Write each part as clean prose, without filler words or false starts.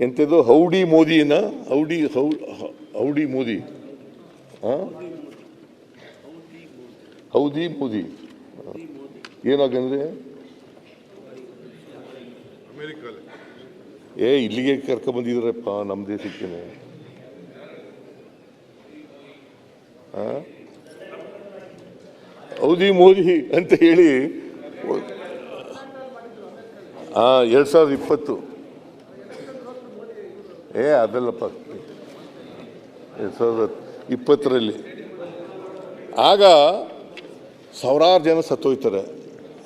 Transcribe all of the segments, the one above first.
ಎಂಥದ್ದು howdy ಮೋದಿನ howdy Modi ಹೌದಿ ಮೋದಿ ಏನಾಗಂದ್ರೆ ಇಲ್ಲಿಗೆ ಕರ್ಕೊಂಡ್ಬಂದಿದ್ರಪ್ಪ ನಮ್ಮ ದೇಶಕ್ಕೇನೆ. ಹೌದಿ ಮೋದಿ ಅಂತ ಹೇಳಿ 2020 ಅದಲ್ಲಪ್ಪ 2020ರಲ್ಲಿ ಆಗ ಸಾವಿರಾರು ಜನ ಸತ್ತೋಯ್ತಾರೆ.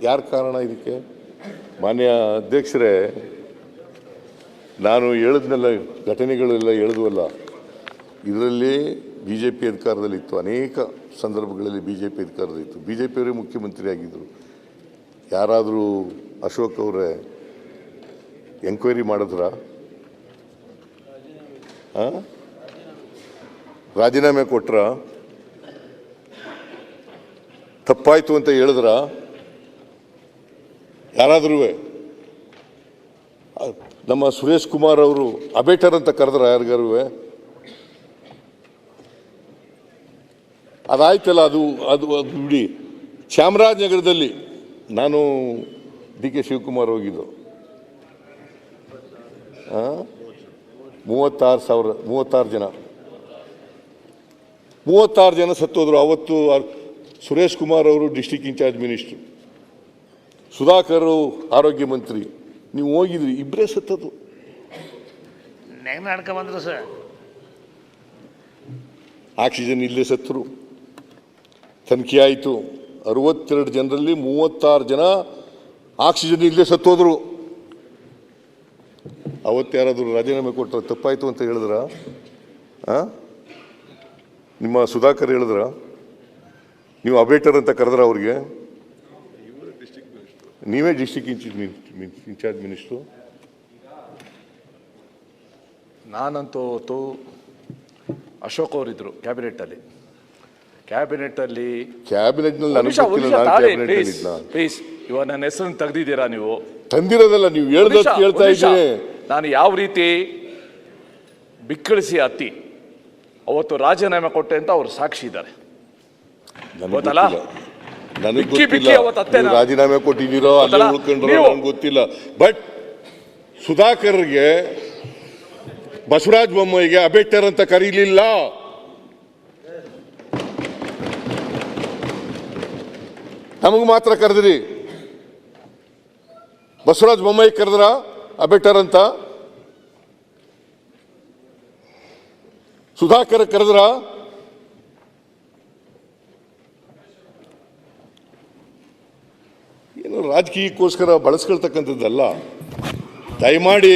ಯಾರು ಕಾರಣ ಇದಕ್ಕೆ? ಮಾನ್ಯ ಅಧ್ಯಕ್ಷರೇ, ನಾನು ಹೇಳಿದ್ನೆಲ್ಲ ಘಟನೆಗಳೆಲ್ಲ ಹೇಳಿದ್ವಲ್ಲ, ಇದರಲ್ಲಿ ಬಿ ಜೆ ಪಿ ಅಧಿಕಾರದಲ್ಲಿತ್ತು. ಅನೇಕ ಸಂದರ್ಭಗಳಲ್ಲಿ ಬಿ ಜೆ ಪಿ ಅಧಿಕಾರದಲ್ಲಿತ್ತು. ಬಿ ಜೆ ಪಿಯವರೇ ಮುಖ್ಯಮಂತ್ರಿ ಆಗಿದ್ದರು. ಯಾರಾದರೂ ಅಶೋಕ್ ಅವರೇ ಎಂಕ್ವೈರಿ ಮಾಡಿದ್ರ? ರಾಜೀನಾಮೆ ಕೊಟ್ರ? ತಪ್ಪಾಯ್ತು ಅಂತ ಹೇಳಿದ್ರ? ಯಾರಾದ್ರೂ ನಮ್ಮ ಸುರೇಶ್ ಕುಮಾರ್ ಅವರು ಅಬೇಟರ್ ಅಂತ ಕರೆದ್ರ? ಯಾರಿಗಾರು ಅದಾಯ್ತಲ್ಲ, ಅದು ಅದು ಅದು ಬಿಡಿ. ಚಾಮರಾಜನಗರದಲ್ಲಿ ನಾನು ಡಿ ಕೆ ಶಿವಕುಮಾರ್ ಹೋಗಿದ್ದು, 36 ಜನ ಸತ್ತೋದ್ರು. ಅವತ್ತು ಸುರೇಶ್ ಕುಮಾರ್ ಅವರು ಡಿಸ್ಟಿಕ್ ಇನ್ಚಾರ್ಜ್ ಮಿನಿಸ್ಟ್ರು, ಸುಧಾಕರ್ ಆರೋಗ್ಯ ಮಂತ್ರಿ. ನೀವು ಹೋಗಿದ್ರಿ, ಇಬ್ಬರೇ ಸತ್ತದು. ಬಂದ್ರು ಸರ್. ಆಕ್ಸಿಜನ್ ಇಲ್ಲೇ ಸತ್ತರು. ತನಿಖೆ ಆಯಿತು. 62 ಜನರಲ್ಲಿ 36 ಜನ ಆಕ್ಸಿಜನ್ ಇಲ್ಲೇ ಸತ್ತೋದ್ರು. ಅವತ್ತು ಯಾರಾದರೂ ರಾಜೀನಾಮೆ ಕೊಟ್ಟರೆ ತಪ್ಪಾಯಿತು ಅಂತ ಹೇಳಿದ್ರ? ನಿಮ್ಮ ಸುಧಾಕರ್ ಹೇಳಿದ್ರ? ನೀವು ಅಬೇಟರ್ ಅಂತ ಕರೆದ್ರ ಅವ್ರಿಗೆ? ನೀವೇ ಡಿಸ್ಟಿಕ್ ಇನ್ಚಾರ್ಜ್ ಮಿನಿಸ್ಟ್ರು. ನಾನಂತೂ ಅಶೋಕ್ ಅವರಿದ್ರು ಕ್ಯಾಬಿನೆಟ್ಟಲ್ಲಿ. ಪ್ಲೀಸ್, ಇವಾಗ ನನ್ನ ಹೆಸರನ್ನು ತೆಗೆದಿದ್ದೀರಾ ನೀವು? ತಂದಿರೋದಲ್ಲ, ನೀವು ಹೇಳ್ದ ಕೇಳ್ತಾ ಇದ್ದೀನಿ. ನಾನು ಯಾವ ರೀತಿ ಬಿಕ್ಕಳಿಸಿ ಹತ್ತಿ ಅವತ್ತು ರಾಜೀನಾಮೆ ಕೊಟ್ಟೆ ಅಂತ ಅವ್ರು ಸಾಕ್ಷಿ ಇದ್ದಾರೆ. ರಾಜೀನಾಮೆ ಕೊಟ್ಟಿದ್ದೀರೋ ಅಲ್ಲೇ ಉಳ್ಕೊಂಡ್ರೋ ನಂಗೆ ಗೊತ್ತಿಲ್ಲ. ಬಟ್ ಸುಧಾಕರ್ಗೆ, ಬಸವರಾಜ ಬೊಮ್ಮಾಯಿಗೆ ಅಬೇಟರ್ ಅಂತ ಕರೀಲಿಲ್ಲ. ನಮಗೆ ಮಾತ್ರ ಕರೆದ್ರಿ. ಬಸವರಾಜ ಬೊಮ್ಮಾಯಿ ಕರೆದ್ರ ಅಬೇಟರ್ ಅಂತ? ಸುಧಾಕರ್ ಕರೆದ್ರ? ಏನು ರಾಜಕೀಯಕ್ಕೋಸ್ಕರ ಬಳಸ್ಕೊಳ್ತಕ್ಕಂಥದ್ದಲ್ಲ. ದಯಮಾಡಿ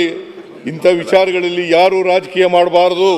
ಇಂಥ ವಿಚಾರಗಳಲ್ಲಿ ಯಾರು ರಾಜಕೀಯ ಮಾಡಬಾರದು.